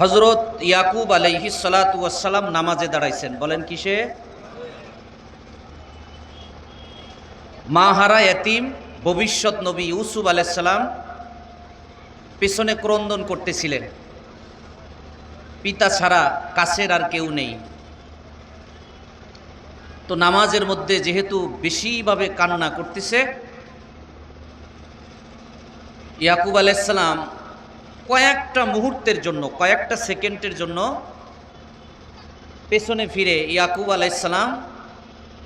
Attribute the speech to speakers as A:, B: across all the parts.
A: হযরত ইয়াকুব আলাইহিস সালাতু ওয়াস সালাম নামাজে দাঁড়াইছেন। বলেন কিসে? মাহারা এতিম ভবিষ্যৎ নবী ইউসুফ আলাইহিস সালাম পেছনে ক্রন্দন করতেছিলেন। পিতা ছাড়া কাছের আর কেউ নেই। তো নামাজের মধ্যে যেহেতু বেশিভাবে কান্না করতেছে, ইয়াকুব আলাইহিস সালাম কয়েকটা মুহূর্তের জন্য, কয়েকটা সেকেন্ডের জন্য পেছনে ফিরে ইয়াকুব আলাইহিস সালাম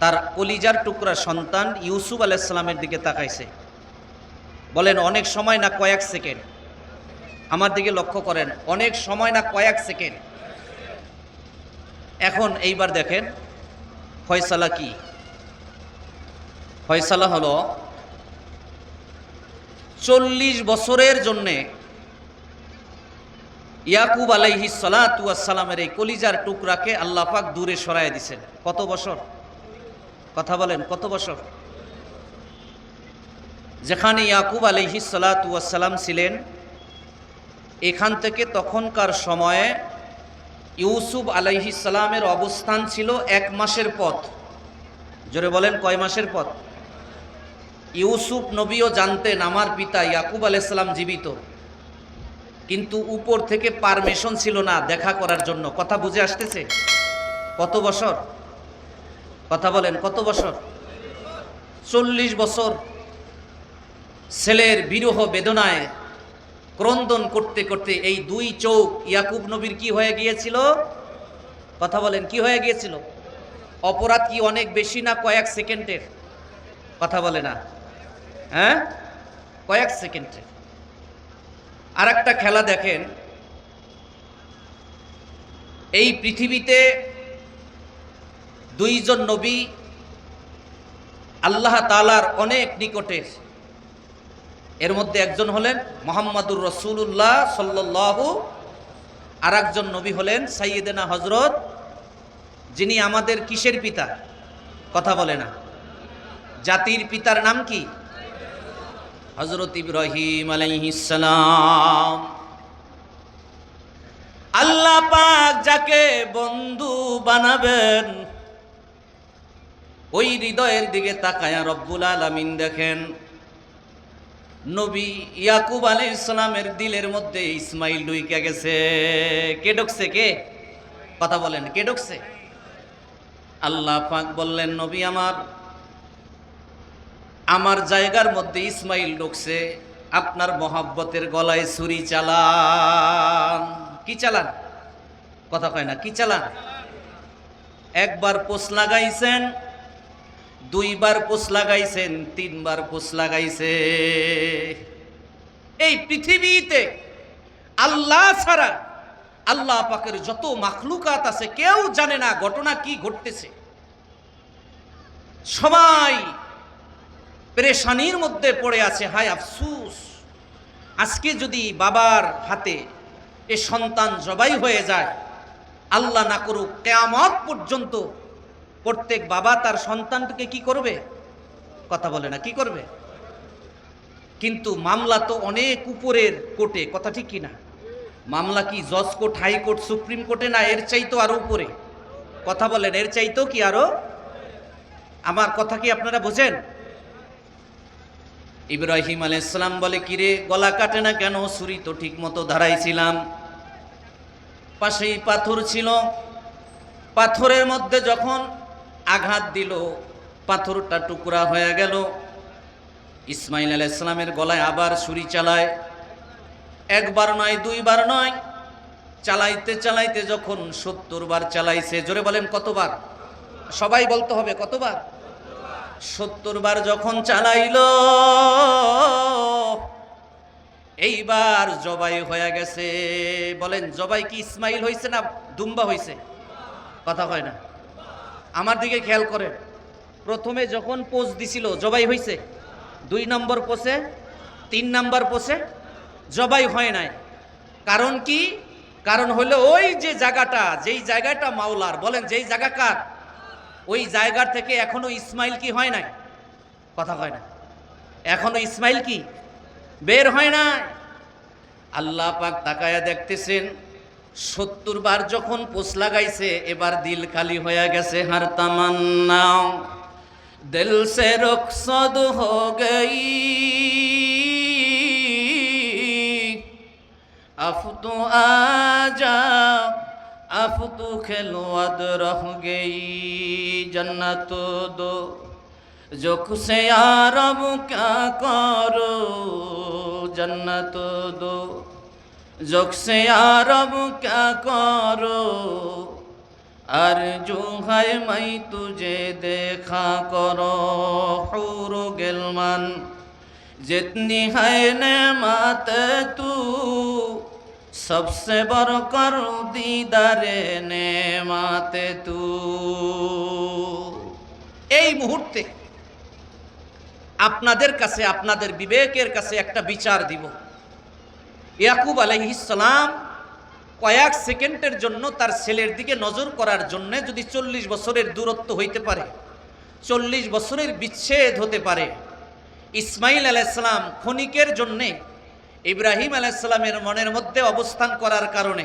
A: তার কলিজার টুকরা সন্তান ইউসুফ আলাইহিস সালামের দিকে তাকাইছে। বলেন অনেক সময় না কয়েক সেকেন্ড? আমার দিকে লক্ষ্য করেন, অনেক সময় না কয়েক সেকেন্ড? এখন এইবার দেখেন ফয়সালা কি? ফয়সালা হলো 40 বছরের জন্যে ইয়াকুব আলাইহিস সালাতু ওয়াস সালামের এই কলিজার টুকরাকে আল্লাহ পাক দূরে সরায় দিয়েছেন। কত বছর? কথা বলেন, কত বছর? যেখানে ইয়াকুব আলাইহিস সালাতু ওয়াস সালাম ছিলেন, এখান থেকে তখনকার সময়ে ইউসুফ আলাইহিস সালামের অবস্থান ছিল 1 মাসের পথ। জোরে বলেন, কয় মাসের পথ? ইউসুফ নবীও জানতেন আমার পিতা ইয়াকুব আলাইহিস সালাম জীবিত, কিন্তু উপর থেকে পারমিশন ছিল না দেখা করার জন্য। কথা বুঝে আসতেছে? কত বছর? কথা বলেন, কত বছর? 40 বছর ছেলের বিরহ বেদনায় ক্রন্দন করতে করতে এই 2 চোখ ইয়াকুব নবীর কি হয়ে গিয়েছিল? কথা বলেন, কি হয়ে গিয়েছিল? অপরাধ কি অনেক বেশি না কয়েক সেকেন্ডের? কথা বলে না, হ্যাঁ, কয়েক সেকেন্ডের। আর একটা খেলা দেখেন, এই পৃথিবীতে 2 জন নবী আল্লাহ তাআলার অনেক নিকটের। এর মধ্যে একজন হলেন মুহাম্মাদুর রাসূলুল্লাহ সাল্লাল্লাহু, আর একজন নবী হলেন সাইয়্যিদানা হযরত, যিনি আমাদের কিসের পিতা? কথা বলে না, জাতির পিতার নাম কি? হযরত ইব্রাহিম আলাইহিস সালাম। আল্লাহ পাক যাকে বন্ধু বানাবেন, ওই হৃদয়ের দিকে তাকায়া রব্বুল আলামিন দেখেন নবী ইয়াকুব আলাইহিস সালামের দিলের মধ্যে ইসমাইল ঢুইকা গেছে। কে ঢুকছে? কে? কথা বলেন, কে ঢুকছে? আল্লাহ পাক বললেন নবী আমার জায়গার মধ্যে ইসমাইল ঢুকছে, আপনার মহাব্বতের গলায় ছুরি চালান। কি চালান? কথা কয় না, কি চালান? একবার পোষ লাগাইছেন, 2 বার পোষ লাগাইছেন, 3 বার পোষ লাগাইছে। এই পৃথিবীতে আল্লাহ ছাড়া আল্লাহ পাকের যত মাখলুকাত আছে কেউ জানে না ঘটনা কি ঘটতেছে। সবাই পেরেশানির মধ্যে পড়ে আছে। হায় আফসোস, আজকে যদি বাবার হাতে এ সন্তান জবাই হয়ে যায়, আল্লাহ না করুক কিয়ামত পর্যন্ত প্রত্যেক বাবা তার সন্তানকে কি করবে? কথা বলে না, কি করবে? কিন্তু মামলা তো অনেক উপরের কোর্টে, কথা ঠিক কি না? মামলা কি জজ কোর্ট, হাইকোর্ট, সুপ্রিম কোর্টে না? এর চাইতো আরো উপরে। কথা বলেন, এর চাইতো কি আরো? আমার কথা কি আপনারা বোঝেন? ইব্রাহিম আলাইহিস সালাম বলে, কিরে গলা কাটে না কেন? ছুরি তো ঠিক মতো ধারাইছিলাম। পাশেই পাথর ছিল, পাথরের মধ্যে যখন আঘাত দিল পাথরটা টুকরা হয়ে গেল। ইসমাইল আলাইহিস সালামের গলায় আবার ছুরি চালায়, 1 বার নয় 2 বার নয়, চালাইতে চালাইতে যখন 70 বার চালাইছে। জোরে বলেন কতবার? সবাই বলতে হবে কতবার? 70 বার যখন চালাইল, এইবার জবাই হয়ে গেছে। বলেন জবাই কি ইসমাইল হয়েছে না দুম্বা হয়েছে? কথা হয় না, আমার দিকে খেয়াল করেন। প্রথমে যখন পোজ দিছিল জবাই হয়েছে, 2 নম্বর পোষে, 3 নম্বর পোষে জবাই হয় নাই। কারণ কি? কারণ হলো ওই যে জায়গাটা, যেই জায়গাটা মাওলার, বলেন যেই জায়গা কার, ওই জায়গা থেকে এখনো ইসমাইল কি হয় নাই? কথা হয় না, এখনো ইসমাইল কি বের হয় না। আল্লাহ পাক তাকায়া দেখতেছেন 70 বার যখন পোষ লাগাইছে, এবার দিল খালি হয়ে গেছে। হার তামান্না দিল সে রুখসদ হো গই, আফ তো আজা আফ তো খেলোয়াদ রহ গই, জন্নত দো जोख से यारब क्या करो, जन्नत दो जोख से यारब क्या करो, अर्जू है मैं तुझे देखा करो, हूर गिलमन जितनी है नेमत तू, सबसे बढ़कर दीदारे नेमत तू। এই মুহূর্তে আপনাদের কাছে, আপনাদের বিবেকের কাছে একটা বিচার দিব। ইয়াকুব আলাইহিস সালাম কয়েক সেকেন্ডের জন্য তার ছেলের দিকে নজর করার জন্য যদি 40 বছরের দূরত্ব হইতে পারে, 40 বছরের বিচ্ছেদ হতে পারে, ইসমাইল আলাইহিস সালাম ক্ষণিকের জন্যে ইব্রাহিম আলাইহিস সালামের মনের মধ্যে অবস্থান করার কারণে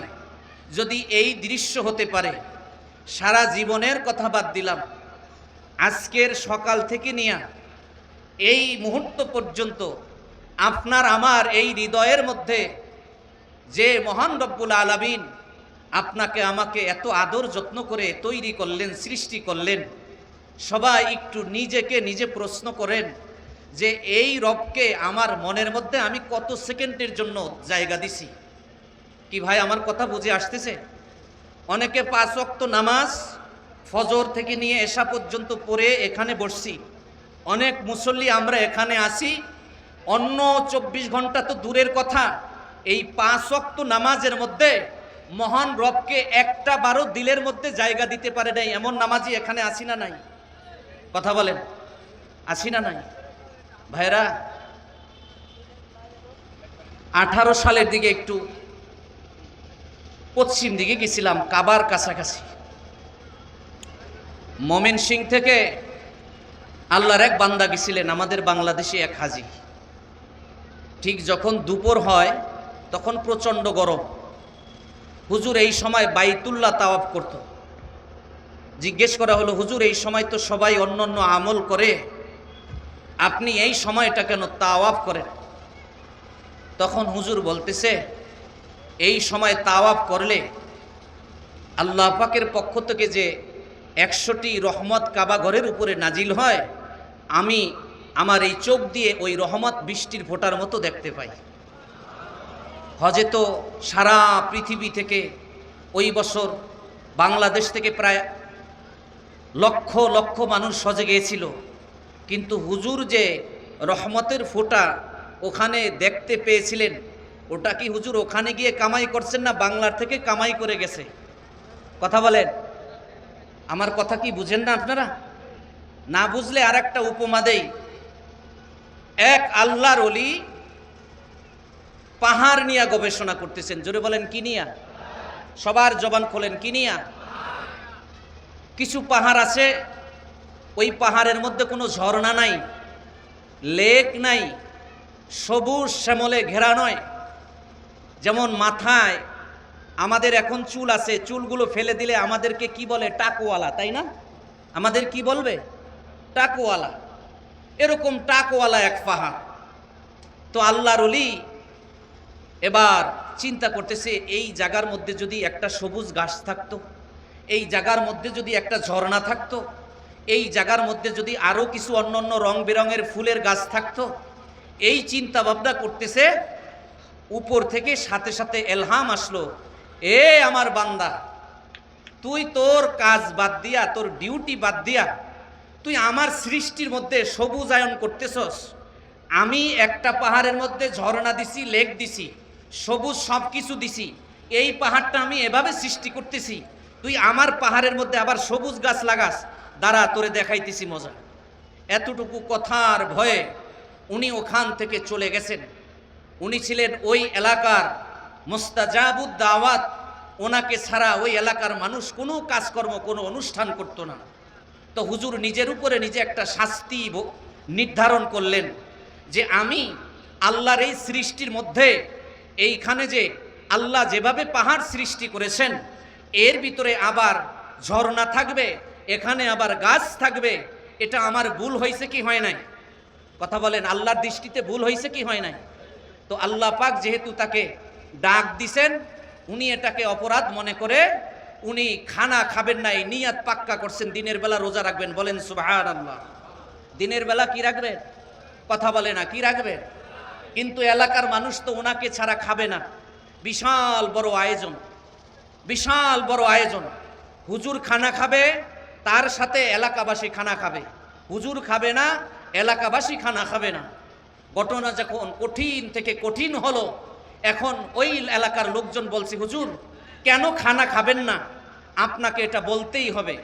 A: যদি এই দৃশ্য হতে পারে, সারা জীবনের কথা বাদ দিলাম, আজকের সকাল থেকে নিয়ে এই মুহূর্ত পর্যন্ত আপনার আমার এই হৃদয়ের মধ্যে যে মহান রব্বুল আলামিন আপনাকে আমাকে এত আদর যত্ন করে তৈরি করলেন, সৃষ্টি করলেন, সবাই একটু নিজেকে নিজে প্রশ্ন করেন যে এই রবকে আমার মনের মধ্যে আমি কত সেকেন্ডের জন্য জায়গা দিছি। কি ভাই আমার কথা বুঝে আসতেছে? অনেকে 5 ওয়াক্ত নামাজ ফজর থেকে নিয়ে এশা পর্যন্ত পড়ে এখানে বসছি, অনেক মুসল্লি আমরা এখানে আসি, অন্য 24 ঘন্টা তো দূরের কথা, এই 5 ওয়াক্ত নামাজের মধ্যে মহান রবকে একটা বারও দিলের মধ্যে জায়গা দিতে পারে নাই, এমন নামাজি এখানে আসি না নাই? কথা বলেন, আসি না নাই? ভাইরা 18 সালের দিকে একটু পশ্চিম দিকে গেছিলাম, কাবার কাছাকাছি। ময়মনসিংহ থেকে আল্লাহর এক বান্দা গেছিলেন, আমাদের বাংলাদেশি এক হাজি। ঠিক যখন দুপুর হয় তখন প্রচণ্ড গরম, হুজুর এই সময় বাইতুল্লাহ তাওয়াফ করত। জিজ্ঞেস করা হলো, হুজুর এই সময় তো সবাই অন্যান্য আমল করে, আপনি এই সময়টা কেন তাওয়াফ করেন? তখন হুজুর বলতেছে, এই সময় তাওয়াফ করলে আল্লাহ পাকের পক্ষ থেকে যে 100টি রহমত কাবা ঘরের উপরে নাজিল হয়, আমি আমার এই চোখ দিয়ে ওই রহমত বৃষ্টির ফোঁটার মতো দেখতে পাই। হজে তো সারা পৃথিবী থেকে ওই বছর বাংলাদেশ থেকে প্রায় লক্ষ লক্ষ মানুষ হজে গিয়েছিল, কিন্তু হুজুর যে রহমতের ফোঁটা ওখানে দেখতে পেয়েছিলেন, ওটা কি হুজুর ওখানে গিয়ে কামাই করছেন না বাংলার থেকে কামাই করে গেছে? কথা বলেন, আমার কথা কি বুঝেন না আপনারা? না বুঝলে আর একটা উপমা দেই। এক আল্লাহর ওলি পাহাড় নিয়ে গবেষণা করতেছেন, জোরে বলেন কি নিয়া? সবার জবান খোলেন, কি নিয়া? কিছু পাহাড় আছে, ওই পাহাড়ের মধ্যে কোনো ঝর্ণা নাই, লেক নাই, সবুজ শ্যামলে ঘেরা নয়। যেমন মাথায় আমাদের এখন চুল আছে, চুলগুলো ফেলে দিলে আমাদেরকে কি বলে? টাকওয়ালা, তাই না? আমাদের কি বলবে? টাকওয়ালা। এরকম টাকওয়ালা এক পাহাড়। তো আল্লাহর ওলি এবার চিন্তা করতেছে, এই জায়গার মধ্যে যদি একটা সবুজ ঘাস থাকতো, এই জায়গার মধ্যে যদি একটা ঝর্ণা থাকতো, এই জায়গার মধ্যে যদি আরও কিছু অন্যান্য রং বেরঙের ফুলের গাছ থাকতো, এই চিন্তা ভাবনা করতেছে। উপর থেকে সাথে সাথে এলহাম আসলো, এ আমার বান্দা, তুই তোর কাজ বাদ দিয়া, তোর ডিউটি বাদ দিয়া তুই আমার সৃষ্টির মধ্যে সবুজায়ন করতেছস। আমি একটা পাহাড়ের মধ্যে ঝর্ণা দিছি, লেক দিছি, সবুজ সব কিছু দিছি, এই পাহাড়টা আমি এভাবে সৃষ্টি করতেছি, তুই আমার পাহাড়ের মধ্যে আবার সবুজ গাছ লাগাস, দাঁড়া তোরে দেখাইতেছি মজা। এতটুকু কথার ভয়ে উনি ওখান থেকে চলে গেছেন। উনি ছিলেন ওই এলাকার মুস্তাজাবুদ দাওয়াত, ওনাকে ছাড়া ওই এলাকার মানুষ কোনো কাজকর্ম, কোনো অনুষ্ঠান করতো না। তো হুজুর নিজের উপরে নিজে একটা শাস্তি নির্ধারণ করলেন যে আমি আল্লাহর এই সৃষ্টির মধ্যে এইখানে যে আল্লাহ যেভাবে পাহাড় সৃষ্টি করেছেন এর ভিতরে আবার ঝর্ণা থাকবে, এখানে আবার গাছ থাকবে, এটা আমার ভুল হয়েছে কি হয় নাই? কথা বলেন, আল্লাহর দৃষ্টিতে ভুল হয়েছে কি হয় নাই? তো আল্লাহ পাক যেহেতু তাকে ডাক দিছেন, উনি এটাকে অপরাধ মনে করে উনি খানা খাবেন নাই, নিয়াত পাক্কা করছেন দিনের বেলা রোজা রাখবেন। বলেন সুবহানাল্লাহ। দিনের বেলা কি রাখবেন? কথা বলে না, কি রাখবেন? কিন্তু এলাকার মানুষ তো ওনাকে ছাড়া খাবে না। বিশাল বড় আয়োজন, বিশাল বড় আয়োজন। হুজুর খানা খাবে, তার সাথে এলাকাবাসী খানা খাবে। হুজুর খাবে না, এলাকাবাসী খানা খাবে না। ঘটনা যখন কঠিন থেকে কঠিন হলো, এখন ওই এলাকার লোকজন বলছে, হুজুর কেন খানা খাবেন না? আপনাকে এটা বলতেই হবে।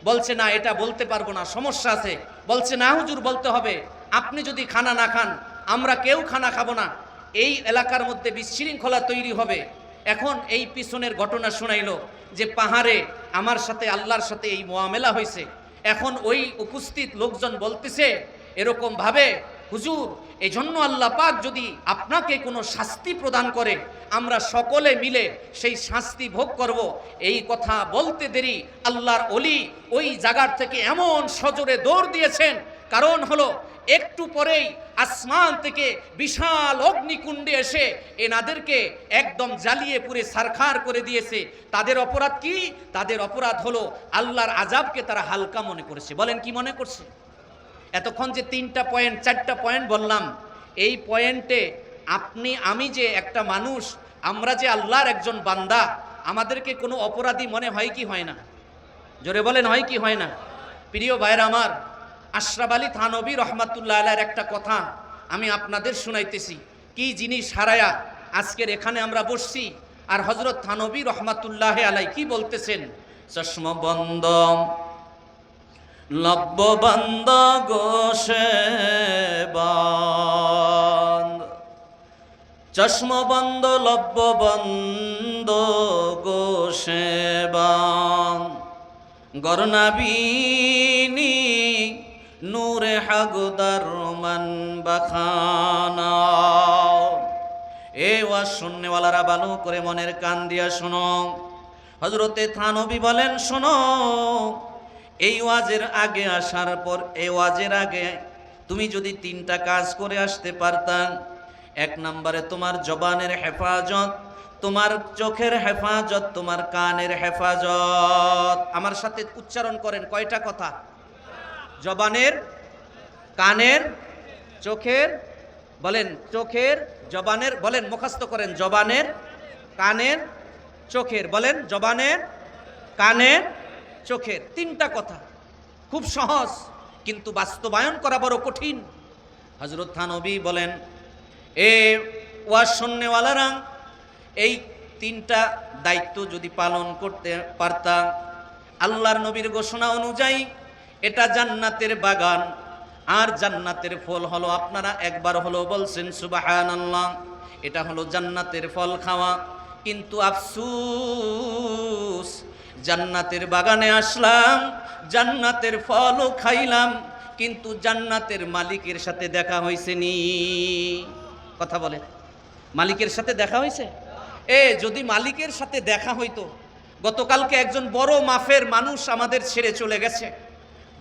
A: বলছে না, এটা বলতে পারবো না, সমস্যা আছে। বলছে না হুজুর, বলতে হবে। আপনি যদি খানা না খান, আমরা কেউ খানা খাবো না, এই এলাকার মধ্যে বিশৃঙ্খলা তৈরি হবে। এখন এই পিছনের ঘটনা শোনাইলো যে পাহাড়ে আমার সাথে আল্লাহর সাথে এই মোয়ামেলা হয়েছে। এখন ওই উপস্থিত লোকজন বলতেছে এরকম ভাবে, হুজুর এই জন্য আল্লাহ পাক যদি আপনাকে কোনো শাস্তি প্রদান করে, আমরা সকলে মিলে সেই শাস্তি ভোগ করব। এই কথা বলতে দেরি আল্লাহর ওলি ওই জায়গার থেকে এমন সজোরে দৌড় দিয়েছেন, কারণ হলো একটু পরেই আসমান থেকে বিশাল অগ্নিকুণ্ডে এসে এনাদেরকে একদম জ্বালিয়ে পুড়ে ছারখার করে দিয়েছে। তাদের অপরাধ কি? তাদের অপরাধ হলো আল্লাহর আযাবকে তারা হালকা মনে করেছে। বলেন কি মনে করছে? এতক্ষণ যে 3টা পয়েন্ট 4টা পয়েন্ট বললাম, এই পয়েন্টে আপনি আমি যে একটা মানুষ, আমরা যে আল্লাহর একজন বান্দা, আমাদেরকে কোনো অপরাধী মনে হয় কি হয় না? জোরে বলেন, হয় কি হয় না? প্রিয় ভাইরা আমার, আশরাফ আলী থানভী রহমাতুল্লাহ আলাইহির একটা কথা আমি আপনাদের শুনাইতেছি। কি জিনিস হারায়া আজকের এখানে আমরা বসছি। আর হযরত থানভী রহমাতুল্লাহ আলাইহি কি বলতেছেন? চশমা বন্ধ লব্ব বন্ধ গোশে বন্ধ, চশমা বন্ধ লব্ব বন্ধ গোশে বন্ধ, গরনাবিনী নূরে হাগদার মান বাখানা। এ ওয়াজ শুননেওয়ালারা ভালো করে মনের কান দিয়া শোনো। হযরতে থানভী বলেন, শোনো, এই ওয়াজের আগে আসার পর, এই ওয়াজের আগে তুমি যদি 3টা কাজ করে আসতে পারতাম। 1 নম্বরে তোমার জবানের হেফাজত, তোমার চোখের হেফাজত, তোমার কানের হেফাজত। আমার সাথে উচ্চারণ করেন, কয়টা কথা? জবানের, কানের, চোখের। বলেন চোখের, জবানের। বলেন মুখস্থ করেন, জবানের, কানের, চোখের। বলেন জবানের, কানের, চোখের। 3টা কথা, খুব সহজ, কিন্তু বাস্তবায়ন করা বড় কঠিন। হযরত থানভী বলেন, এ ওয়াজ শুননেওয়ালারা, এই 3টা দায়িত্ব যদি পালন করতে পারতাম, আল্লাহর নবীর ঘোষণা অনুযায়ী এটা জান্নাতের বাগান, আর জান্নাতের ফল হলো, আপনারা একবার হলো বলছেন সুবহানাল্লাহ, এটা হলো জান্নাতের ফল খাওয়া। কিন্তু আফসোস, জান্নাতের বাগানে আসলাম, জান্নাতের ফলও খাইলাম, কিন্তু জান্নাতের মালিকের সাথে দেখা হয়েছে নি? কথা বলে, মালিকের সাথে দেখা হয়েছে? যদি মালিকের সাথে দেখা হইতো, গতকালকে একজন বড় মাফের মানুষ আমাদের ছেড়ে চলে গেছে।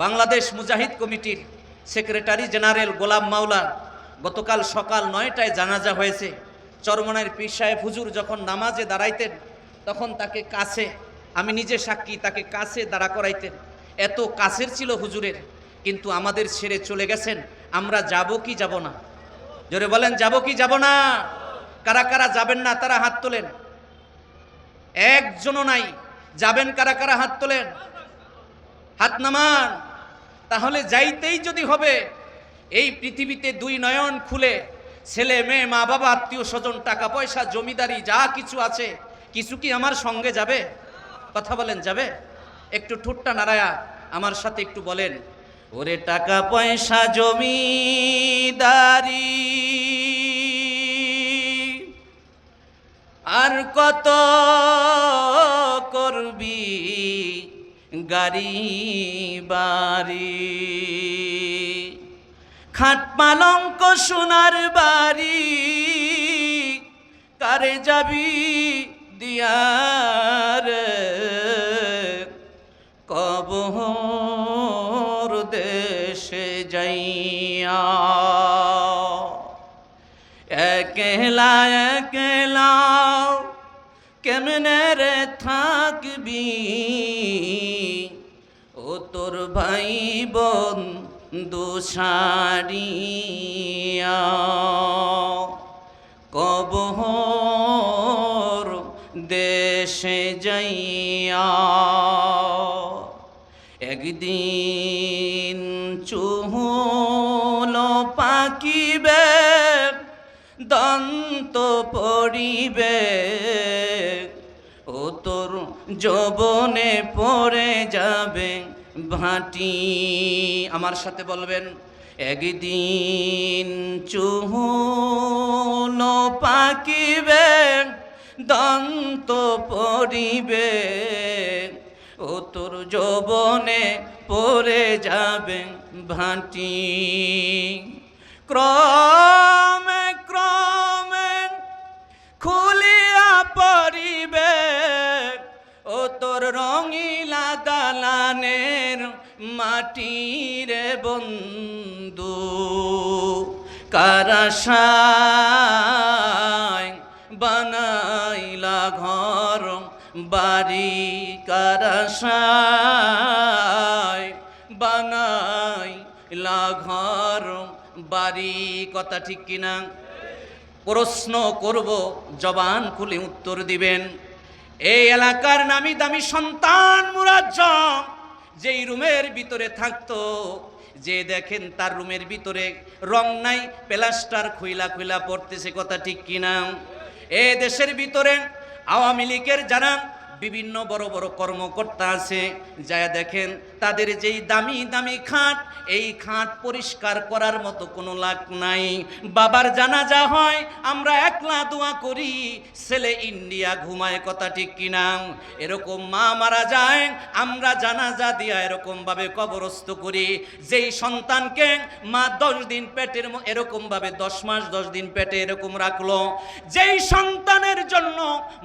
A: বাংলাদেশ মুজাহিদ কমিটির সেক্রেটারি জেনারেল গোলাম মাওলা, গতকাল সকাল 9টায় জানাজা হয়েছে। চরমনাইয়ের পীর সাহেব হুজুর যখন নামাজে দাঁড়াইতেন, তখন তাকে কাছে, আমি নিজে সাক্ষী, তাকে কাছে দাঁড়া করাইতেন। এত কাছের ছিল হুজুরের, কিন্তু আমাদের ছেড়ে চলে গেছেন। আমরা যাব কি যাব না? জোরে বলেন, যাব কি যাব না? কারা কারা যাবেন না তারা হাত তোলেন। একজনও নাই। যাবেন কারা কারা? হাত তোলেন, হাত নামান। তাহলে যাইতেই যদি হবে, এই পৃথিবীতে 2 নয়ন খুলে ছেলে মেয়ে, মা বাবা, আত্মীয় স্বজন, টাকা পয়সা, জমিদারি যা কিছু আছে, কিছু কি আমার সঙ্গে যাবে? কথা বলেন, যাবে? একটু ঠোঁটটা নাড়ায়া আমার সাথে একটু বলেন, ওরে টাকা পয়সা জমিদারি আর কত করবি গাড়ি বাড়ি, খাট পালঙ্ক সোনার বাড়ি, কারে যাবি দিয়ারে কবর দেশে যাইয়া একলা একলা কেমনে রে থাকবি ও তোর ভাই বোন দুসারিয়া কবর দেশে যাইয়া একদিন চুল পাকিবে দন্ত পড়িবে ও তোর যৌবনে পড়ে যাবে ভাটি আমার সাথে বলবেন একদিন চুল পাকিবে দন্ত পড়িবে ও তোর যৌবনে পড়ে যাবে ভাটি ক্রমে ক্রমে খুলিয়া পড়িবে ও তোর রঙিলা দালানের মাটির বন্ধু কারাশায় বানাইলা ঘর বাড়ি কারাশায় বানাইলা ঘর বাড়ি কথা ঠিক কিনা প্রশ্ন করব জবান খুলে উত্তর দিবেন এই এলাকার নামি দামি সন্তান মুরাজ্জম যেই রুমের ভিতরে থাকতো যে দেখেন তার রুমের ভিতরে রং নাই প্লাস্টার খুইলা খুইলা পড়তেছে কথা ঠিক কিনা এ দেশের ভিতরে আওয়ামী লীগের যারা বিভিন্ন বড় বড় কর্মকর্তা আছে যা দেখেন তাদের যেই দামি দামি খাট এই খাট পরিষ্কার করার মতো কোনো লাগ নাই বাবার জানাজা হয় আমরা একলা দোয়া করি ছেলে ইন্ডিয়া ঘুমায় কথা ঠিক কিনা এরকম মা মারা যায় আমরা জানাজা দিয়া এরকম ভাবে কবরস্থ করি যেই সন্তানকে মা 10 দিন পেটের এরকম ভাবে 10 মাস 10 দিন পেটে এরকম রাখলো যেই সন্তানের জন্য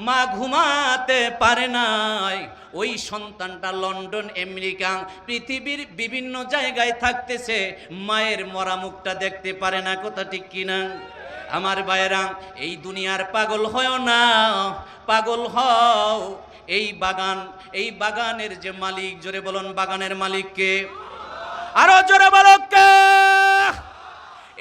A: মা ঘুমাতে পারে নাই ওই সন্তানটা লন্ডন আমেরিকা পৃথিবীর বিভিন্ন জায়গায় থাকতেছে মায়ের মরা মুখটা দেখতে পারে না কথা ঠিক কিনা আমার ভাইরা এই দুনিয়ার পাগল হয় না পাগল হও এই বাগানের যে মালিক জোরে বলুন বাগানের মালিক কে আরো জোরে বলো কে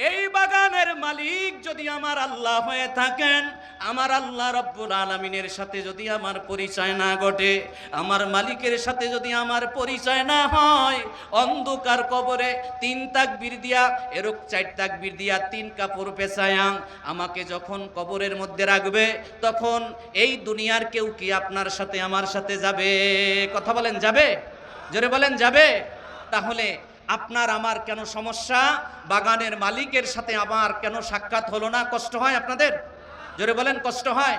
A: এই বাগানের মালিক যদি আমার আল্লাহ হয়ে থাকেন আমার আল্লাহ রব্বুল আলামিনের সাথে যদি আমার পরিচয় না ঘটে আমার মালিকের সাথে যদি আমার পরিচয় না হয় অন্ধকার কবরে 3 তাকবীর দিয়া এরক 4 তাকবীর দিয়া 3 কাপড় পেছায়া আমাকে যখন কবরের মধ্যে রাখবে তখন এই দুনিয়ার কেউ কি আপনার সাথে আমার সাথে যাবে কথা বলেন যাবে জোরে বলেন যাবে তাহলে আপনার আমার কেন সমস্যা বাগানের মালিকের সাথে আমার কেন সাক্ষাৎ হলো না কষ্ট হয় আপনাদের জোরে বলেন কষ্ট হয়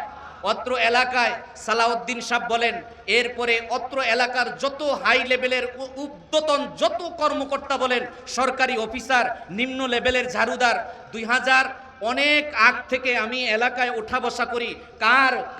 A: অত্র এলাকায় সালাউদ্দিন সাহেব বলেন এরপরে অত্র এলাকার যত হাই লেভেলের উদ্যতন যত কর্মকর্তা বলেন সরকারি অফিসার নিম্ন লেভেলের ঝাড়ুদার 2000 অনেক আগ থেকে আমি এলাকায় ওঠা বসা করি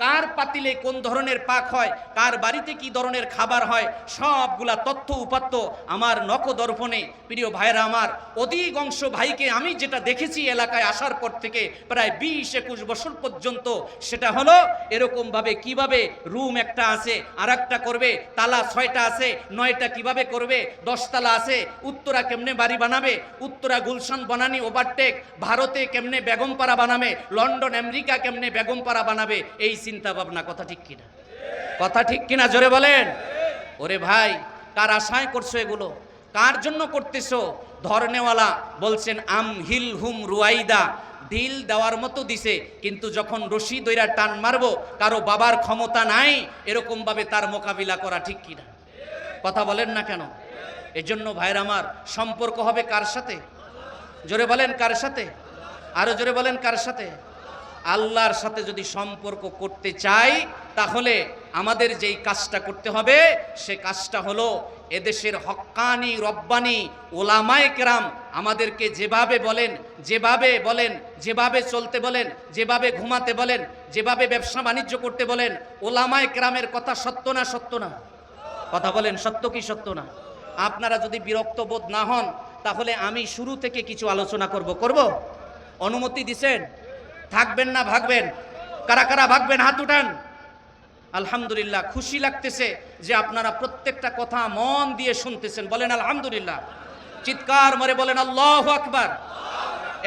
A: কার পাতিলে কোন ধরনের পাক হয় কার বাড়িতে কি ধরনের খাবার হয় সবগুলা তথ্য উপাত্ত আমার নখদর্পণে প্রিয় ভাইরা আমার অধিকাংশ ভাইকে আমি যেটা দেখেছি এলাকায় আসার পর থেকে প্রায় 20-21 বছর পর্যন্ত সেটা হলো এরকম ভাবে কিভাবে রুম একটা আছে আর একটা করবে তালা 6টা আছে 9টা কিভাবে করবে 10 তালা আছে উত্তরা কেমনে বাড়ি বানাবে উত্তরা গুলশান বনানী ওভারটেক ভারতে কেমনে বেগমপাড়া বানাবে লন্ডন আমেরিকা কেমনে বেগমপাড়া বানাবে এই চিন্তা ভাবনা কথা ঠিক কিনা জোরে বলেন ওরে ভাই কার আশায় করছো এগুলো কার জন্য করতেছো ধরনেওয়ালা বলছেন আমহিল হুম রুয়াইদা ঢিল দেওয়ার মতো দিছে কিন্তু যখন রশি দইরা টান মারবো কারো বাবার ক্ষমতা নাই এরকম ভাবে তার মোকাবিলা করা ঠিক কিনা কথা বলেন না কেন এজন্য ভাইরা আমার সম্পর্ক হবে কার সাথে জোরে বলেন কার সাথে আরো জোরে বলেন কার সাথে আল্লাহর সাথে যদি সম্পর্ক করতে চাই তাহলে আমাদের যেই কাজটা করতে হবে সে কাজটা হলো এদেশের হক্কানি রব্বানি ওলামায়ে কেরাম আমাদেরকে যেভাবে বলেন, যেভাবে চলতে বলেন, যেভাবে ঘুমাতে বলেন, যেভাবে ব্যবসা বাণিজ্য করতে বলেন, ওলামায়ে কেরামের কথা সত্য না সত্য না? কথা বলেন, সত্য কি সত্য না? আপনারা যদি বিরক্ত বোধ না হন তাহলে আমি শুরু থেকে কিছু আলোচনা করব। অনুমতি দিছেন? থাকবেন না ভাগবেন? কারা কারা ভাগবেন হাত উঠান। আলহামদুলিল্লাহ, খুশি লাগতেছে যে আপনারা প্রত্যেকটা কথা মন দিয়ে শুনতেছেন। বলেন আলহামদুলিল্লাহ। চিৎকার মারে বলেন আল্লাহু আকবার।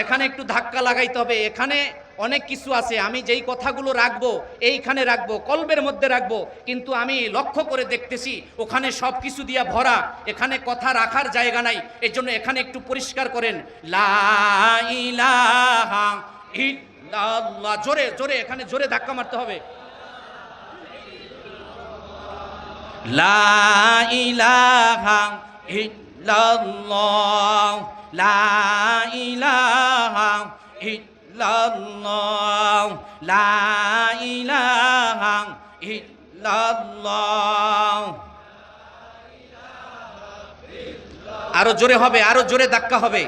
A: এখানে একটু ধাক্কা লাগাইতে হবে। এখানে অনেক কিছু আছে, আমি যেই কথাগুলো রাখবো এইখানে রাখবো, কলবের মধ্যে রাখবো, কিন্তু আমি লক্ষ্য করে দেখতেছি ওখানে সব কিছু দিয়া ভরা, এখানে কথা রাখার জায়গা নাই। এই জন্য এখানে একটু পরিষ্কার করেন, লা ইলাহা ইল্লাল্লাহ। জোরে জোরে, এখানে জোরে ধাক্কা মারতে হবে। লা ইলাহা ইল্লাল্লাহ, লা ইলাহা ইল্লাল্লাহ, লা ইলাহা ইল্লাল্লাহ। আরো জোরে হবে, আরো জোরে ধাক্কা হবে।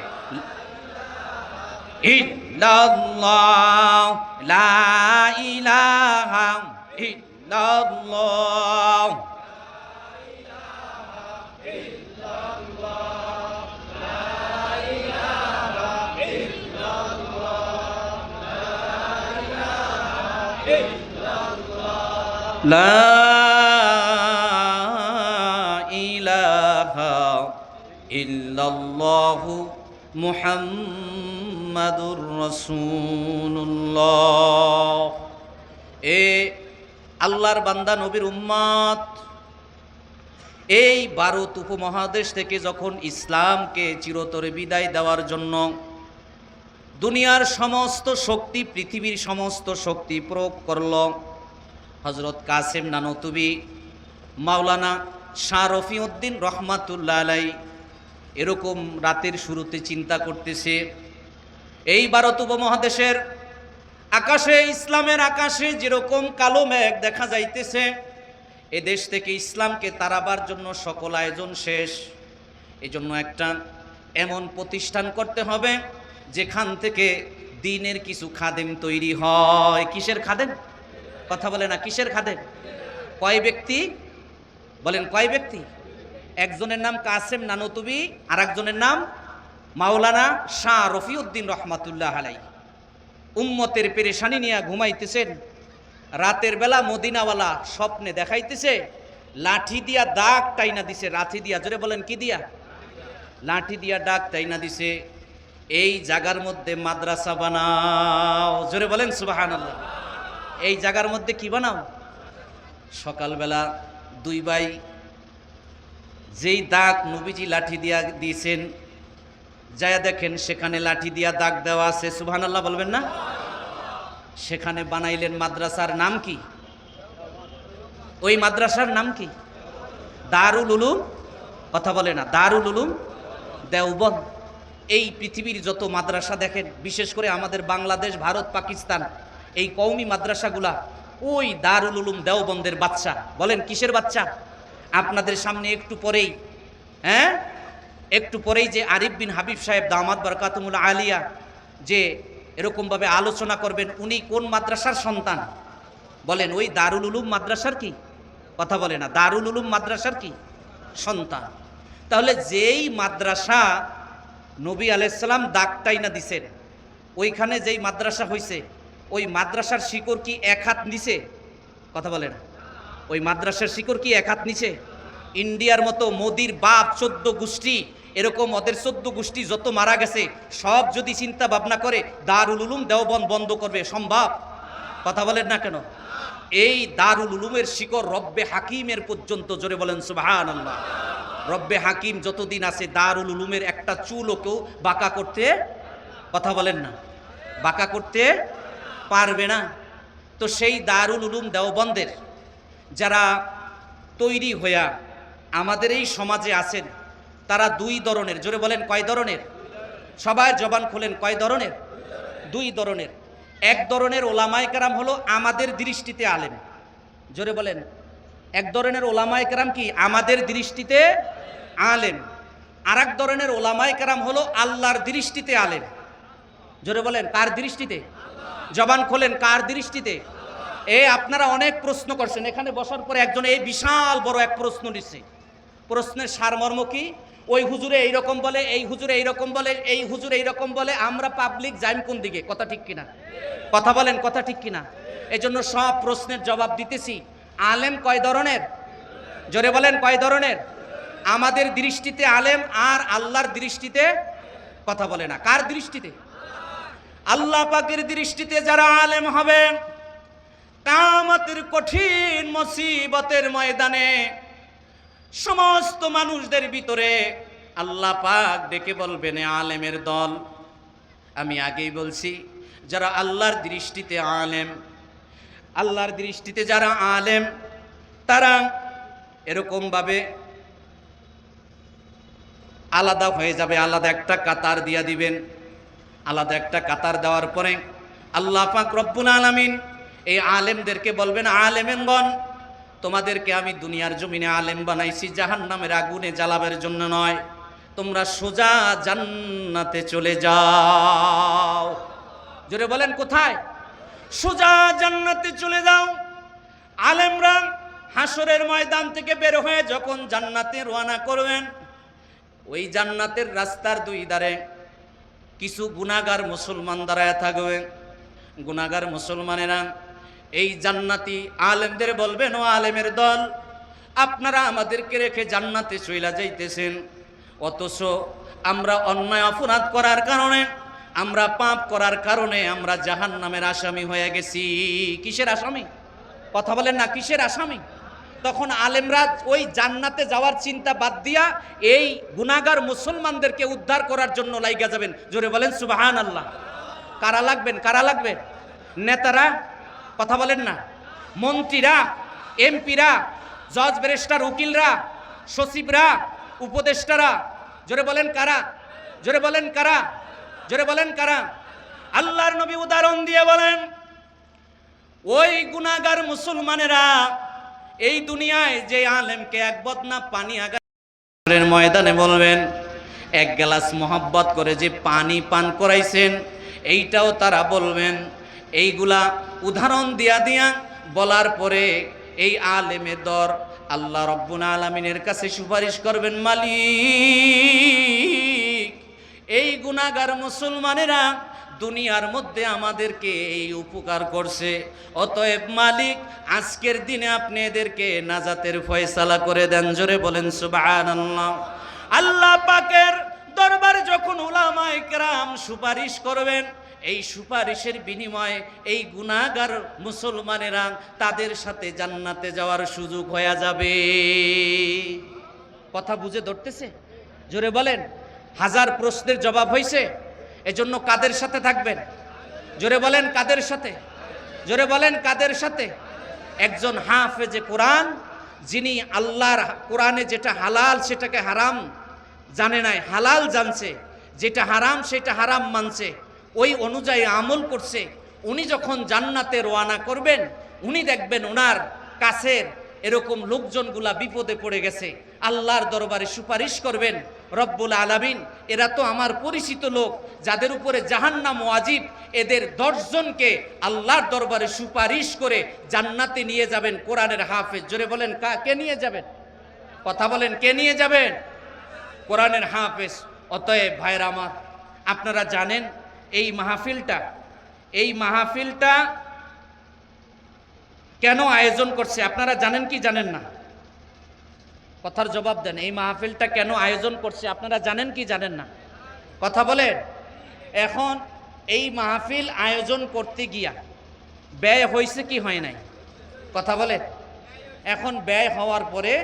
A: ইল্লাল্লাহ, লা ইলাহা ইল্লাল্লাহ। লা ইলাহা ইল্লাল্লাহু মুহাম্মাদুর রাসূলুল্লাহ। এ আল্লাহর বান্দা নবীর উম্মত, এই ভারত উপমহাদেশ থেকে যখন ইসলামকে চিরতরে বিদায় দেওয়ার জন্য দুনিয়ার সমস্ত শক্তি, পৃথিবীর সমস্ত শক্তি প্রয়োগ করল, হযরত কাসেম নানতুবি, মাওলানা শাহ রফিউদ্দিন রহমাতুল্লাহ আলাইহি এরকম রাতের শুরুতে চিন্তা করতেছে, এই ভারত উপমহাদেশের আকাশে, ইসলামের আকাশে যেরকম কালো মেঘ দেখা যাইতেছে, এ দেশ থেকে ইসলামকে তাড়াবার জন্য সকল আয়োজন শেষ। এজন্য একটা এমন প্রতিষ্ঠান করতে হবে যেখান থেকে দ্বীনের কিছু খাদেম তৈরি হয়। কিসের খাদেম? কথা বলে না, কিসের খাদেম? কয় ব্যক্তি বলেন, কয় ব্যক্তি? একজনের নাম কাসেম নানতুবি, আর একজনের নাম মাওলানা শাহ রফিউদ্দিন রহমাতুল্লাহ আলাইহি। উম্মতের পেরেশানি নিয়ে ঘুমাইতেছেন, রাতের বেলা মদিনাওয়ালা স্বপ্নে দেখাইতেছে লাঠি দিয়া দাগ টাইনা দিছে, লাঠি দিয়া, জোরে বলেন কি দিয়া? লাঠি দিয়া দাগ টাইনা দিছে, এই জায়গার মধ্যে মাদ্রাসা বানাও। জোরে বলেন সুবহানাল্লাহ। এই জায়গার মধ্যে কি বানাও? সকালবেলা দুই ভাই যেই দাগ নবীজি লাঠি দিয়া দিয়েছেন, যায় দেখেন সেখানে লাঠি দিয়া দাগ দেওয়া আছে। সুবহানাল্লাহ বলবেন না? সেখানে বানাইলেন মাদ্রাসার নাম কি? ওই মাদ্রাসার নাম কি? দারুল উলুম। কথা বলে না, দারুল উলুম দেওবন্দ। এই পৃথিবীর যত মাদ্রাসা দেখেন, বিশেষ করে আমাদের বাংলাদেশ, ভারত, পাকিস্তান, এই কওমি মাদ্রাসাগুলা ওই দারুল উলুম দেওবন্দের বাচ্চা। বলেন কিসের বাচ্চা? আপনাদের সামনে একটু পরেই, একটু পরেই যে আরিফ বিন হাবিব সাহেব দামাত বরকাতুল আলিয়া যে এরকমভাবে আলোচনা করবেন, উনি কোন মাদ্রাসার সন্তান? বলেন ওই দারুল উলুম মাদ্রাসার কি? কথা বলে না, দারুল উলুম মাদ্রাসার কি সন্তান? তাহলে যেই মাদ্রাসা নবী আলাইহিস সালাম দাগটাই না দিছেন, ওইখানে যেই মাদ্রাসা হইছে, ওই মাদ্রাসার শিকড় কি এক হাত নিচে? কথা বলে না, ওই মাদ্রাসার শিকড় কি এক হাত নিচে? ইন্ডিয়ার মতো মোদির বাপ 14 গোষ্ঠী, এরকম ওদের 14 গোষ্ঠী যত মারা গেছে, সব যদি চিন্তা ভাবনা করে দারুল উলুম দেওবন্দ বন্ধ করবে, সম্ভব? কথা বলেন না কেন? এই দারুল উলুমের শিকড় রব্বে হাকিমের পর্যন্ত। জোরে বলেন সুবহানাল্লাহ। রব্বে হাকিম যতদিন আছে, দারুল উলুমের একটা চুলও কেউ বাঁকা করতে, কথা বলেন না, বাঁকা করতে পারবে না। তো সেই দারুল উলুম দেওবন্দের যারা তৈরি হইয়া আমাদের এই সমাজে আছেন, তারা দুই ধরনের। জোরে বলেন কয় ধরনের? সবাই জবান খোলেন, কয় ধরনের? দুই ধরনের। এক ধরনের ওলামায়ে কেরাম হলো আমাদের দৃষ্টিতে আলেম। জোরে বলেন, এক ধরনের ওলামায়ে কেরাম কি আমাদের দৃষ্টিতে আলেম। আর এক ধরনের ওলামায়ে কেরাম হলো আল্লাহর দৃষ্টিতে আলেম। জোরে বলেন কার দৃষ্টিতে? জবান খোলেন, কার দৃষ্টিতে? আপনারা অনেক প্রশ্ন করছেন, এখানে বসার পরে একজন এই বিশাল বড় এক প্রশ্ন দিচ্ছে। প্রশ্নের সারমর্ম কি? ওই হুজুরে এইরকম বলে, এই হুজুরে এইরকম বলে, এই হুজুরে এইরকম বলে, আমরা পাবলিক যাইম কোন দিকে? কথা ঠিক কিনা? কথা বলেন, কথা ঠিক কিনা? এই জন্য সব প্রশ্নের জবাব দিতেছি। আলেম কয় ধরনের? জোরে বলেন কয় ধরনের? আমাদের দৃষ্টিতে আলেম, আর আল্লাহর দৃষ্টিতে কথা বলে না। কার দৃষ্টিতে? আল্লাহ পাকের দৃষ্টিতে যারা আলেম হবে, কিয়ামতের কঠিন মুসিবতের ময়দানে সমস্ত মানুষদের ভিতরে আল্লাহ পাক ডেকে বলবেন, আলেমের দল। আমি আগেই বলছি, যারা আল্লাহর দৃষ্টিতে আলেম, আল্লাহর দৃষ্টিতে যারা আলেম, তারা এরকম ভাবে আলাদা হয়ে যাবে। আলাদা একটা কাতার দিয়া দিবেন। আলাদা একটা কাতার দেওয়ার পরে আল্লাহ পাক রব্বুল আলামিন এই আলেমদেরকে বলবেন, আলেমেনগণ, তোমাদেরকে আমি দুনিয়ার জমিনে আলেম বানাইছি জাহান্নামের আগুনে জ্বালাবার জন্য নয়, তোমরা সোজা জান্নাতে চলে যাও। জোরে বলেন কোথায়? সোজা জান্নাতে চলে যাও। আলেমরা হাসরের ময়দান থেকে বের হয়ে যখন জান্নাতে রওনা করবেন, ওই জান্নাতের রাস্তার দুই ধারে কিছু গুনাহগার মুসলমান দাঁড়ায় থাকবে। গুনাহগার মুসলমানেরা এই জান্নাতি আলেমদের বলবেন, ও আলেমের দল, আপনারা আমাদেরকে রেখে জান্নাতে চইলা যাইতেছেন, অথচ আমরা অন্যায় অপরাধ করার কারণে, আমরা পাপ করার কারণে আমরা জাহান্নামের আসামি হয়ে গেছি। কিসের আসামি? কথা বলেন না, কিসের আসামি? তখন আলেমরা ওই জান্নাতে যাওয়ার চিন্তা বাদ দিয়া এই গুনাহগার মুসলমানদেরকে উদ্ধার করার জন্য লাইগা যাবেন। জোরে বলেন সুবহানাল্লাহ। কারা লাগবেন? কারা লাগবেন? নেতারা? কথা বলেন না। মন্ত্রীরা, এমপিরা, জজ, ব্যারিস্টার, উকিলরা, সচিবরা, উপদেষ্টারা? জোরে বলেন কারা? জোরে বলেন কারা? জোরে বলেন কারা? আল্লাহর নবী উদাহরণ দিয়ে বলেন, ওই গুনাহগার মুসলমানেরা এই দুনিয়ায় যে আলেমকে এক বদনা পানি আগারের ময়দানে বলবেন, এক গ্লাস মোহাব্বত করে যে পানি পান করাইছেন, এইটাও তারা বলবেন। এইগুলা উদাহরণ দিয়া দিয়া বলার পরে এই আলেমের দর আল্লাহ রব্বুল আলামিনের কাছে সুপারিশ করবেন, মালিক, এই গুনাহগার মুসলমানেরা দুনিয়ার মধ্যে আমাদেরকে এই উপকার করছে, অতএব মালিক, আজকের দিনে আপনি এদেরকে নাজাতের ফয়সালা করে দেন। জোরে বলেন সুবহানাল্লাহ। আল্লাহ পাকের দরবারে যখন উলামায়ে কেরাম সুপারিশ করবেন, এই সুপারিশের বিনিময়ে এই গুনাহগার মুসলমানেরা তাদের সাথে জান্নাতে যাওয়ার সুযোগ হয়ে যাবে। কথা বুঝে ধরতেছে? জোরে বলেন। হাজার প্রশ্নের জবাব হয়েছে। এজন্য কাদের সাথে থাকবেন? জোরে বলেন কাদের সাথে? জোরে বলেন কাদের সাথে? একজন হাফেজে কোরআন, যিনি আল্লাহর কোরআনে যেটা হালাল সেটাকে হারাম জানে নাই, হালাল জানছে, যেটা হারাম সেটা হারাম মানছে, ওই অনুযায়ী আমল করছে। উনি যখন জান্নাতে রওনা করবেন, উনি দেখবেন ওনার কাছের এরকম লোকজনগুলা বিপদে পড়ে গেছে, আল্লাহর দরবারে সুপারিশ করবেন, রব্বুল আলামিন, এরা তো আমার পরিচিত লোক, যাদের উপরে জাহান্নাম ওয়াজিব, এদের 10 জনকে আল্লাহর দরবারে সুপারিশ করে জান্নাতে নিয়ে যাবেন কোরআনের হাফেজ। জোরে বলেন কে নিয়ে যাবেন? কথা বলেন, কে নিয়ে যাবেন? কোরআনের হাফেজ। অতএব ভাইরা আমার, আপনারা জানেন এই মাহফিলটা কেন আয়োজন করছে? আপনারা জানেন কি জানেন না? কথার জবাব দেন। এই মাহফিলটা কেন আয়োজন করছে আপনারা জানেন কি জানেন না? কথা বলেন। এখন এই মাহফিল আয়োজন করতে গিয়া ব্যয় হয়েছে কি হয় নাই? কথা বলেন। এখন ব্যয় হওয়ার পরে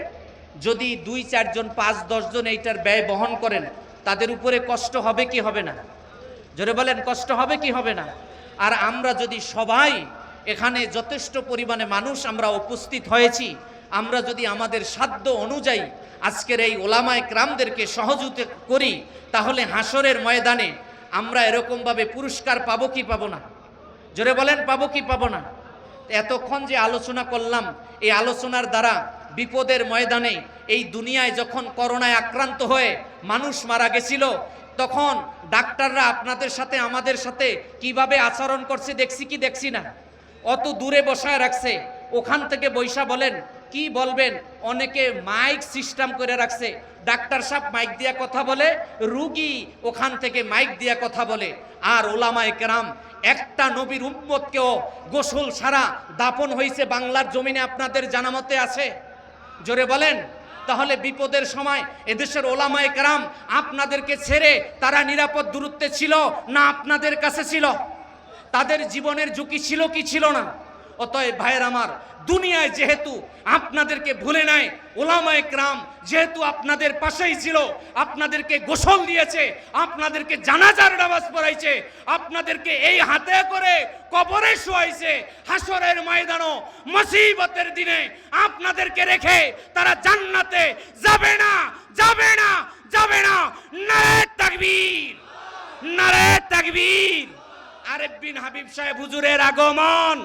A: যদি 2-4 জন 5-10 জন এইটার ব্যয় বহন করেন, তাদের উপরে কষ্ট হবে কি হবে না? জোরে বলেন, কষ্ট হবে কি হবে না? আর আমরা যদি সবাই এখানে যথেষ্ট পরিমাণে মানুষ আমরা উপস্থিত হয়েছি, আমরা যদি আমাদের সাধ্য অনুযায়ী আজকের এই ওলামায়ে কেরামদেরকে সহযোগিতা করি, তাহলে হাসরের ময়দানে আমরা এরকমভাবে পুরস্কার পাবো কি পাবো না? জোরে বলেন, পাবো কি পাবো না? এতক্ষণ যে আলোচনা করলাম, এই আলোচনার দ্বারা বিপদের ময়দানে এই দুনিয়ায় যখন করোনায় আক্রান্ত হয়ে মানুষ মারা গেছিল, তখন ডাক্তাররা আপনাদের সাথে আমাদের সাথে কিভাবে আচরণ করছে দেখছি না? অত দূরে বসায় রাখছে, ওখান থেকে বৈশা বলেন কি বলবেন, অনেকে মাইক সিস্টেম করে রাখছে, ডাক্তার সাহেব মাইক দিয়া কথা বলে, রুগী ওখান থেকে মাইক দিয়া কথা বলে। আর ওলামায়ে কেরাম একটা নবীর উম্মতকেও গোসল সারা দাফন হয়েছে বাংলার জমিনে আপনাদের জানামতে আছে? জোরে বলেন। তাহলে বিপদের সময় এদেশের ওলামায়ে কেরাম আপনাদেরকে ছেড়ে তারা নিরাপদ দূরত্বে ছিল না আপনাদের কাছে ছিল? তাদের জীবনের ঝুঁকি ছিল কি ছিল না? অতএব ভাইয়ের আমার, দুনিয়ায় যেহেতু আপনাদেরকে ভুলে নাই, ওলামায়ে কেরাম যেহেতু আপনাদের পাশেই ছিল, আপনাদেরকে গোসল দিয়েছে, আপনাদেরকে জানাজার নামাজ পড়াইছে, আপনাদেরকে এই হাতে করে কবরে শোয়াইছে, হাসরের ময়দানও মুসিবতের দিনে আপনাদেরকে রেখে তারা জান্নাতে যাবে না, যাবে না, যাবে না। নারে তাকবীর, নারে তাকবীর। আরেফ বিন হাবিব সাহেব হুজুরের আগমন,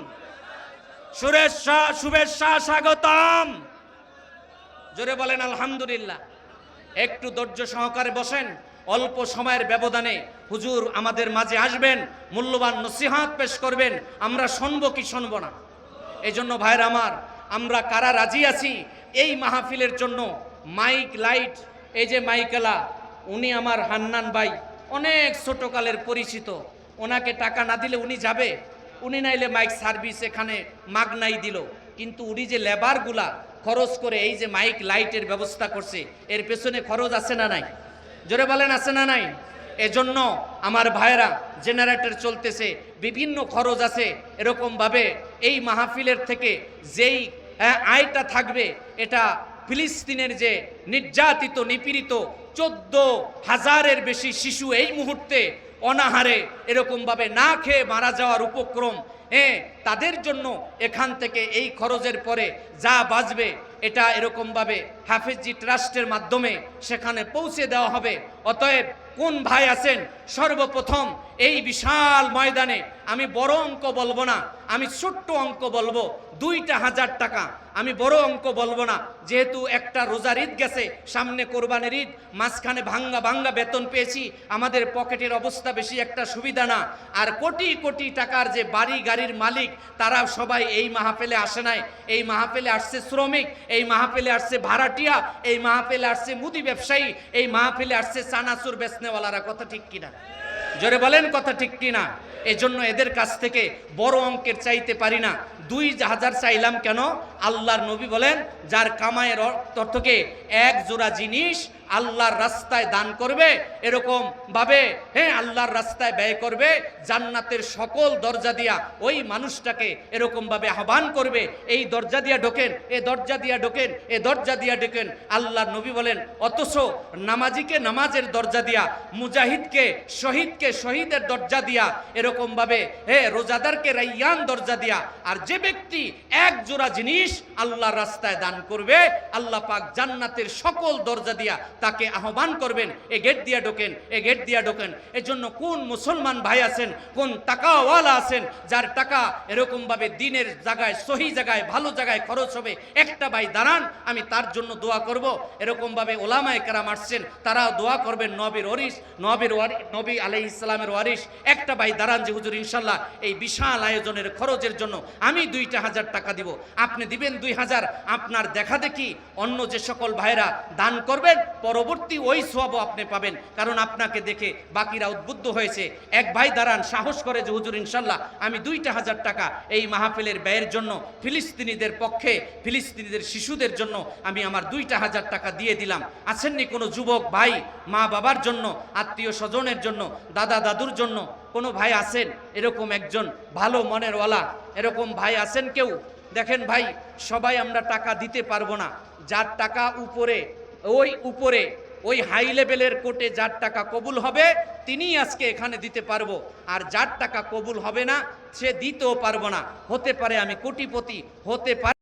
A: শুভেচ্ছা, স্বাগতম। জোরে বলেন আলহামদুলিল্লাহ। একটু ধৈর্য সহকারে বসেন, অল্প সময়ের ব্যবধানে হুজুর আমাদের মাঝে আসবেন, মূল্যবান নসিহত পেশ করবেন। আমরা শুনবো কি শুনবো না? এই জন্য ভাইয়ের আমার, আমরা কারা রাজি আছি এই মাহফিলের জন্য? মাইক লাইট, এই যে মাইকেলা, উনি আমার হান্নান ভাই, অনেক ছোটকালের পরিচিত। ওনাকে টাকা না দিলে উনি যাবে? উনি নাইলে মাইক সার্ভিস এখানে মাগনাই দিল, কিন্তু উনি যে লেবারগুলা খরচ করে এই যে মাইক লাইটের ব্যবস্থা করছে, এর পেছনে খরচ আছে না নাই? জোরে বলেন আছে না নাই? এজন্য আমার ভাইয়েরা, জেনারেটর চলতেছে, বিভিন্ন খরচ আছে। এরকমভাবে এই মাহফিলের থেকে যেই আয়টা থাকবে, এটা ফিলিস্তিনের যে নির্যাতিত নিপীড়িত 14,000-এর বেশি শিশু এই মুহূর্তে অনাহারে এরকমভাবে না খেয়ে মারা যাওয়ার উপক্রম, তাদের জন্য এখান থেকে এই খরচের পরে যা বাঁচবে এটা এরকমভাবে হাফেজি ট্রাস্টের মাধ্যমে সেখানে পৌঁছে দেওয়া হবে। অতএব কোন ভাই আছেন, সর্বপ্রথম এই বিশাল ময়দানে আমি বড় অঙ্ক বলবো না, আমি ছোট্ট অঙ্ক বলবো, 2,000 টাকা। আমি বড় অঙ্ক বলবো না, যেহেতু একটা রোজার ঈদ গেছে, সামনে কোরবানির ঈদ, মাঝখানে ভাঙ্গা বেতন পেয়েছি, আমাদের পকেটের অবস্থা বেশি একটা সুবিধা না। আর কোটি কোটি টাকার যে বাড়ি গাড়ির মালিক, তারা সবাই এই মাহফিলে আসে নাই। এই মাহফিলে আসছে শ্রমিক, এই মাহফিলে আসছে ভাড়াটিয়া, এই মাহফিলে আসছে মুদি ব্যবসায়ী, এই মাহফিলে আসছে চানাচুর বেচনেওয়ালারা। কথা ঠিক কিনা? জোরে বলেন কথা ঠিক কিনা? এজন্য এদের কাছ থেকে বড় অঙ্কের চাইতে পারি না। 2,000 চাইলাম কেন? আল্লাহর নবী বলেন, যার কামায়ের অর্থকে এক জোড়া জিনিস আল্লাহর রাস্তায় দান করবে, এরকম ভাবে আল্লাহর রাস্তায় ব্যয় করবে, জান্নাতের সকল দরজা দিয়া ওই মানুষটাকে এরকম ভাবে আহ্বান করবে, এই দরজা দিয়া ঢোকেন, এ দরজা দিয়া ঢোকেন, এ দরজা দিয়া ঢোকেন। আল্লাহর নবী বলেন, অথচ নামাজিকে নামাজের দরজা দিয়া, মুজাহিদকে শহীদকে শহীদের দরজা দিয়া, এরকম ভাবে রোজাদারকে রাইয়ান দরজা দিয়া। আর যে ব্যক্তি এক জোড়া জিনিস আল্লাহর রাস্তায় দান করবে, আল্লাহ পাক জান্নাতের সকল দরজা দিয়া তাকে আহ্বান করবেন, এ গেট দিয়া ঢোকেন, এ গেট দিয়া ঢোকেন। এজন্য কোন মুসলমান ভাই আছেন, কোন টাকাওয়ালা আছেন, যার টাকা এরকম ভাবে দিনের জায়গায়, সহি জায়গায়, ভালো জায়গায় খরচ হবে, একটা ভাই দাঁড়ান, আমি তার জন্য দোয়া করব। এরকম ভাবে ওলামায়ে কেরাম আসছেন, তারাও দোয়া করবেন। নবী আলাইহিস সালামের ওয়ারিস একটা ভাই দাঁড়ান যে হুজুর ইনশাল্লাহ এই বিশাল আয়োজনের খরচের জন্য আমি 2,000 টাকা দিব, আপনি দিবেন 2,000। আপনার দেখা দেখি অন্য যে সকল ভাইরা দান করবেন, পরবর্তী ওই সওয়াবও আপনি পাবেন, কারণ আপনাকে দেখে বাকিরা উদ্বুদ্ধ হয়েছে। এক ভাই দাঁড়ান, সাহস করে যে হুজুর ইনশাল্লাহ আমি 2,000 টাকা এই মাহফিলের ব্যয়ের জন্য, ফিলিস্তিনিদের পক্ষে, ফিলিস্তিনিদের শিশুদের জন্য আমি আমার 2,000 টাকা দিয়ে দিলাম। আছেননি কোনো যুবক ভাই, মা বাবার জন্য, আত্মীয় স্বজনের জন্য, দাদা দাদুর জন্য কোনো ভাই আছেন এরকম একজন ভালো মনের ওয়ালা? এরকম ভাই আছেন কেউ? দেখেন ভাই, সবাই আমরা টাকা দিতে পারবো না। যার টাকা উপরে ওই হাই লেভেলের কোর্টে যার টাকা কবুল হবে তিনিই আজকে এখানে দিতে পারবো, আর যার টাকা কবুল হবে না সে দিতেও পারবো না। হতে পারে আমি কোটিপতি, হতে পারে